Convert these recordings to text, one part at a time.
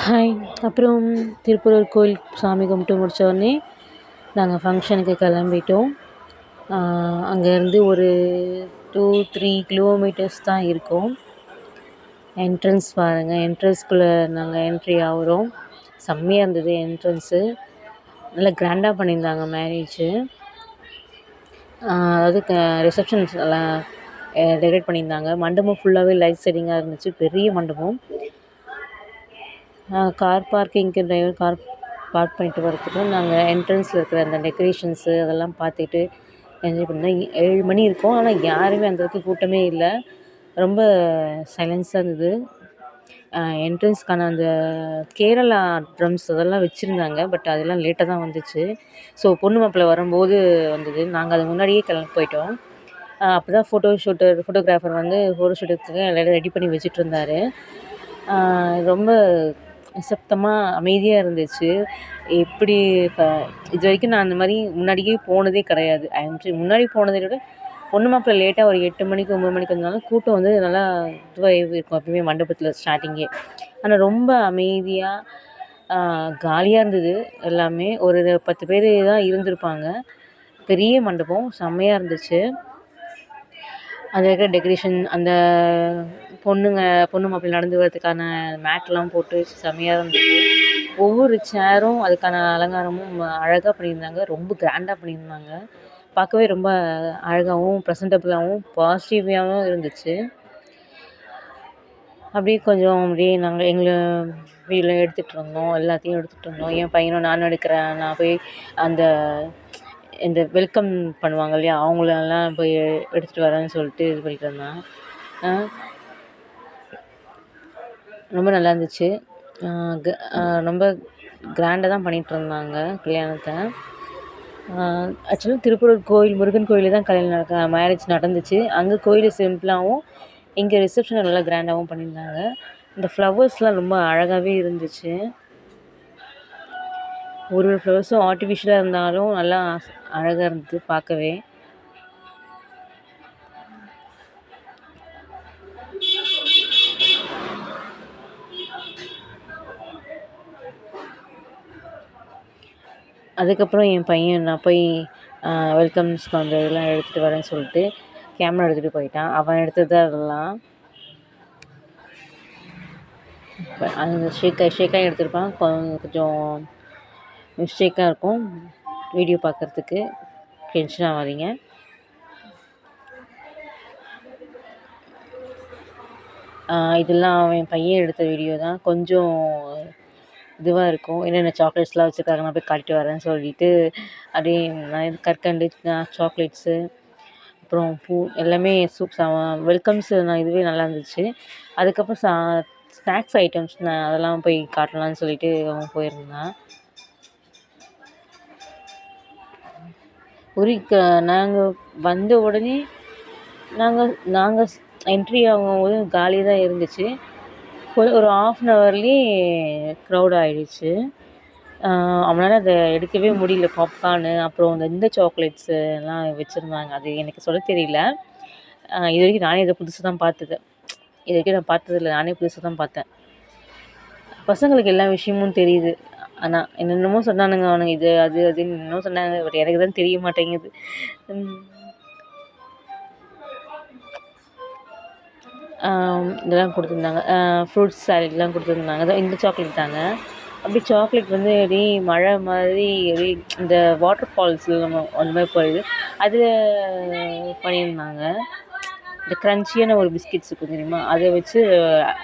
Hi. அப்புறம் திருப்பூர் கோயில் சாமி கும்பிட்டு முடித்தோடனே நாங்கள் ஃபங்க்ஷனுக்கு கிளம்பிட்டோம். அங்கேருந்து ஒரு 2-3 கிலோமீட்டர்ஸ் தான் இருக்கும். என்ட்ரன்ஸ் பாருங்கள், என்ட்ரன்ஸ்குள்ளே நாங்கள் என்ட்ரி ஆகுறோம். செம்மையாக இருந்தது என்ட்ரன்ஸு. நல்லா கிராண்டாக பண்ணியிருந்தாங்க மேரேஜு. அதாவது ரிசப்ஷன்ஸ் எல்லாம் டெக்கரேட் பண்ணியிருந்தாங்க. மண்டபம் ஃபுல்லாகவே லைட் செட்டிங்காக இருந்துச்சு. பெரிய மண்டபம். கார் பார்க்கிங்க்கு டிரைவர் கார் பார்க் பண்ணிட்டு வரதுக்கு நாங்கள் என்ட்ரன்ஸில் இருக்கிற அந்த டெக்கரேஷன்ஸு அதெல்லாம் பார்த்துட்டு என்ஜாய் பண்ணோம். 7 மணி இருக்கும். ஆனால் யாருமே அந்த அளவுக்கு கூட்டமே இல்லை. ரொம்ப சைலன்ஸாக இருந்தது. என்ட்ரன்ஸ்க்கான அந்த கேரளா ட்ரம்ஸ் அதெல்லாம் வச்சுருந்தாங்க. பட் அதெல்லாம் லேட்டாக தான் வந்துச்சு. ஸோ பொண்ணு மாப்பிள்ளை வரும்போது வந்தது. நாங்கள் அது முன்னாடியே கிளம்பி போயிட்டோம். அப்போ தான் ஃபோட்டோகிராஃபர் வந்து ஃபோட்டோ ஷூட்டுக்கு எல்லாம் ரெடி பண்ணி வச்சுட்ருந்தாரு. ரொம்ப நிசப்தமாக அமைதியாக இருந்துச்சு. எப்படி இது வரைக்கும் நான் அந்த மாதிரி முன்னாடியே போனதே கிடையாது. முன்னாடி போனதை விட பொண்ணு மாப்பிள்ளை லேட்டாக ஒரு 8 மணிக்கு 9 மணிக்கு வந்தனால கூட்டம் வந்து நல்லா இதுவாக இருக்கும் எப்பவுமே மண்டபத்தில் ஸ்டார்டிங்கே. ஆனால் ரொம்ப அமைதியாக காலியாக இருந்தது எல்லாமே. ஒரு 10 பேர் தான் இருந்திருப்பாங்க. பெரிய மண்டபம் செம்மையாக இருந்துச்சு. அதில் இருக்கிற டெக்கரேஷன், அந்த பொண்ணு மாப்பிள்ளை நடந்து வரதுக்கான மேட்லாம் போட்டு செம்மையாக இருந்தது. ஒவ்வொரு சேரும் அதுக்கான அலங்காரமும் அழகாக பண்ணியிருந்தாங்க. ரொம்ப கிராண்டாக பண்ணியிருந்தாங்க. பார்க்கவே ரொம்ப அழகாகவும் ப்ரெசன்டபுளாகவும் பாசிட்டிவாகவும் இருந்துச்சு. அப்படியே நாங்கள் எங்களை வீடியோலாம் எடுத்துகிட்டு இருந்தோம். எல்லாத்தையும் எடுத்துகிட்டு இருந்தோம். என் பையனும் நானும் எடுக்கிறேன். நான் போய் அந்த இந்த வெல்கம் பண்ணுவாங்க இல்லையா, அவங்களெல்லாம் போய் எடுத்துகிட்டு வரேன்னு சொல்லிட்டு இது பண்ணிட்டு இருந்தேன். ரொம்ப நல்லா இருந்துச்சு. ரொம்ப கிராண்டாக தான் பண்ணிகிட்ருந்தாங்க கல்யாணத்தை. ஆக்சுவலாக திருப்பூர் கோயில் முருகன் கோயிலில் தான் மேரேஜ் நடந்துச்சு. அங்கே கோயில் சிம்பிளாகவும் இங்கே ரிசப்ஷனை நல்லா கிராண்டாகவும் பண்ணியிருந்தாங்க. இந்த ஃப்ளவர்ஸ்லாம் ரொம்ப அழகாகவே இருந்துச்சு. ஒரு ஃப்ளவர்ஸும் ஆர்டிஃபிஷியலாக இருந்தாலும் நல்லா அழகாக இருந்தது பார்க்கவே. அதுக்கப்புறம் என் பையன் நான் போய் வெல்கம்ஸ்க்கு அந்த இதெல்லாம் எடுத்துகிட்டு வரேன்னு சொல்லிட்டு கேமரா எடுத்துகிட்டு போயிட்டான். அவன் எடுத்தது தான் அதெல்லாம். அந்த ஷேக்காக எடுத்திருப்பான். கொஞ்சம் மிஸ்டேக்காக இருக்கும் வீடியோ பார்க்குறதுக்கு. டென்ஷன் ஆகாதீங்க. இதெல்லாம் என் பையன் எடுத்த வீடியோ தான். கொஞ்சம் இதுவாக இருக்கும். என்னென்ன சாக்லேட்ஸ்லாம் வச்சுருக்காங்க நான் போய் காட்டிட்டு வரேன்னு சொல்லிட்டு அப்படியே கற்கண்டு, சாக்லேட்ஸு, அப்புறம் பூ எல்லாமே வெல்கம்ஸ் இதுவே நல்லா இருந்துச்சு. அதுக்கப்புறம் ஸ்நாக்ஸ் ஐட்டம்ஸ் அதெல்லாம் போய் காட்டலான்னு சொல்லிட்டு அவன் போயிருந்தான். நாங்கள் வந்த உடனே நாங்கள் என்ட்ரி ஆகும்போது காலியாக தான் இருந்துச்சு. ஒரு 1/2 ஹவர்லேயே க்ரௌட் ஆகிடுச்சு. அவனால் அதை எடுக்கவே முடியல. பாப்கார்னு, அப்புறம் இந்த சாக்லேட்ஸு எல்லாம் வச்சுருந்தாங்க. அது எனக்கு சொல்ல தெரியல. இது வரைக்கும் நானே இதை புதுசு தான் பார்த்தது. இது வரைக்கும் நான் பார்த்ததில்ல. நானே புதுசு தான் பார்த்தேன். பசங்களுக்கு எல்லா விஷயமும் தெரியுது. ஆனால் என்னென்னமோ சொன்னானுங்க அவனுங்க. இது அது அதுன்னு என்னமோ சொன்னாங்க. பட் எனக்கு தான் தெரிய மாட்டேங்குது. இதெல்லாம் கொடுத்துருந்தாங்க. ஃப்ரூட்ஸ் சாலட்லாம் கொடுத்துருந்தாங்க. இந்த சாக்லேட் தாங்க. அப்படி சாக்லேட் வந்து அப்படியே மழை மாதிரி அப்படியே இந்த வாட்டர் ஃபால்ஸில் நம்ம அந்த மாதிரி போயிடுது. அதில் பண்ணியிருந்தாங்க. இந்த க்ரன்ச்சியான ஒரு பிஸ்கெட்ஸ் இருக்கும் தெரியுமா, அதை வச்சு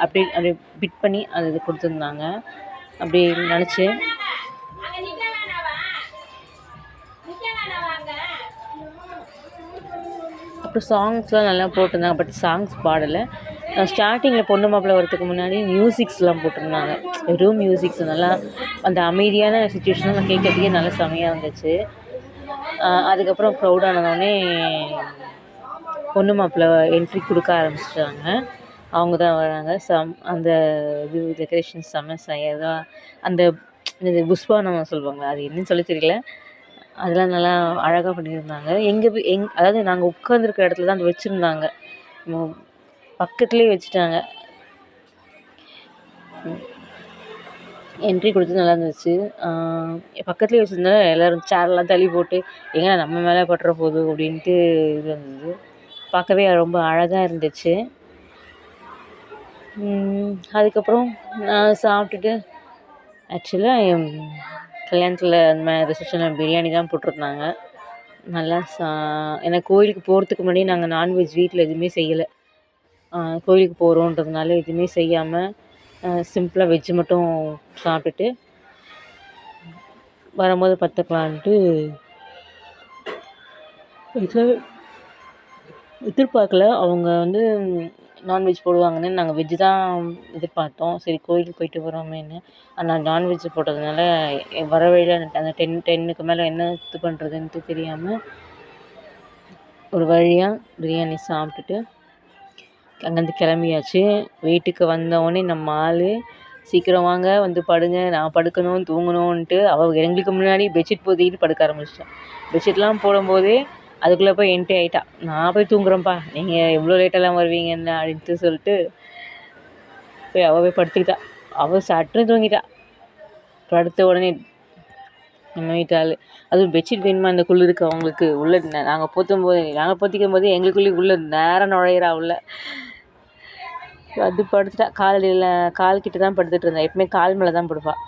அப்படியே பிட் பண்ணி அது இது கொடுத்துருந்தாங்க. அப்படி நினச்சேன். அப்புறம் சாங்ஸ்லாம் நல்லா போட்டிருந்தாங்க. பட் சாங்ஸ் பாடலை. ஸ்டார்டிங்கில் பொண்ணு மாப்பிள்ளை வரதுக்கு முன்னாடி மியூசிக்ஸ்லாம் போட்டிருந்தாங்க. வெறும் மியூசிக்ஸ் நல்லா அந்த அமைதியான சுச்சுவேஷன்லாம் கேட்கறதுக்கே நல்லா செமையாக இருந்துச்சு. அதுக்கப்புறம் க்ரௌடானோடனே பொண்ணு மாப்பிள்ளை என்ட்ரி கொடுக்க ஆரம்பிச்சிட்டாங்க. அவங்க தான் வராங்க. அந்த இது டெக்கரேஷன் செமையாக அந்த புஷ்பானம் சொல்லுவாங்க, அது என்னன்னு சொல்லி தெரியல. அதெல்லாம் நல்லா அழகாக பண்ணியிருந்தாங்க. அதாவது நாங்கள் உட்காந்துருக்க இடத்துல தான் அது வச்சுருந்தாங்க. பக்கத்துலேயே வச்சுட்டாங்க. என்ட்ரி கொடுத்தது நல்லா இருந்துச்சு. பக்கத்துலேயே வச்சுருந்தனால எல்லோரும் சேர்லாம் தள்ளி போட்டு எங்கே நம்ம மேலே பட்டுற போகுது அப்படின்ட்டு இது இருந்தது. பார்க்கவே ரொம்ப அழகாக இருந்துச்சு. அதுக்கப்புறம் நான் சாப்பிட்டுட்டு ஆக்சுவலாக என் கல்யாணத்தில் அந்த மாதிரி ரிசப்ஷனில் பிரியாணி தான் போட்டிருந்தாங்க. நல்லா ஏன்னா கோயிலுக்கு போகிறதுக்கு முன்னாடி நாங்கள் நான்வெஜ் வீட்டில் எதுவுமே செய்யலை. கோயிலுக்கு போகிறோன்றதுனால எதுவுமே செய்யாமல் சிம்பிளாக வெஜ்ஜு மட்டும் சாப்பிட்டுட்டு வரும்போது பார்த்துக்கலான்ட்டு எதிர்பார்க்கல. அவங்க வந்து நான்வெஜ் போடுவாங்கன்னு நாங்கள் வெஜ்ஜு தான் எதிர்பார்த்தோம். சரி கோயிலுக்கு போயிட்டு வரோமேன்னு. ஆனால் நான்வெஜ்ஜு போட்டதுனால வர வழியில் அந்த 10க்கு மேலே என்ன இது பண்ணுறதுன்ட்டு தெரியாமல் ஒரு வழியாக பிரியாணி சாப்பிட்டுட்டு அங்கேருந்து கிளம்பியாச்சு. வீட்டுக்கு வந்தோடனே நம்ம ஆள் சீக்கிரம் வாங்க வந்து படுங்க, நான் படுக்கணும் தூங்கணுன்ட்டு எங்களுக்கு முன்னாடி பெட்ஷீட் போத்திக்கிட்டு படுக்க ஆரம்பிச்சிட்டேன். பெட்ஷீட்லாம் போடும்போதே அதுக்குள்ளே போய் என்ட்ரி ஆகிட்டா. நான் போய் தூங்குறேன்ப்பா, நீங்கள் எவ்வளோ லேட்டெல்லாம் வருவீங்க என்ன அப்படின்ட்டு சொல்லிட்டு போய் அவள் போய் படுத்துக்கிட்டா. அவள் சட்டுன்னு தூங்கிட்டா. படுத்த உடனே நம்ம வீட்டாள் அதுவும் பெட்ஷீட் வேணுமா இந்த குளிருக்கு அவங்களுக்கு உள்ளே நாங்கள் போத்திக்கும் போது எங்களுக்குள்ளே உள்ளே நேரம் நுழையிறா உள்ள. அது படுத்துட்டா. கால் கிட்ட தான் படுத்துட்டு இருந்தா. எப்பவுமே கால் மேலே தான் படுப்பாள்.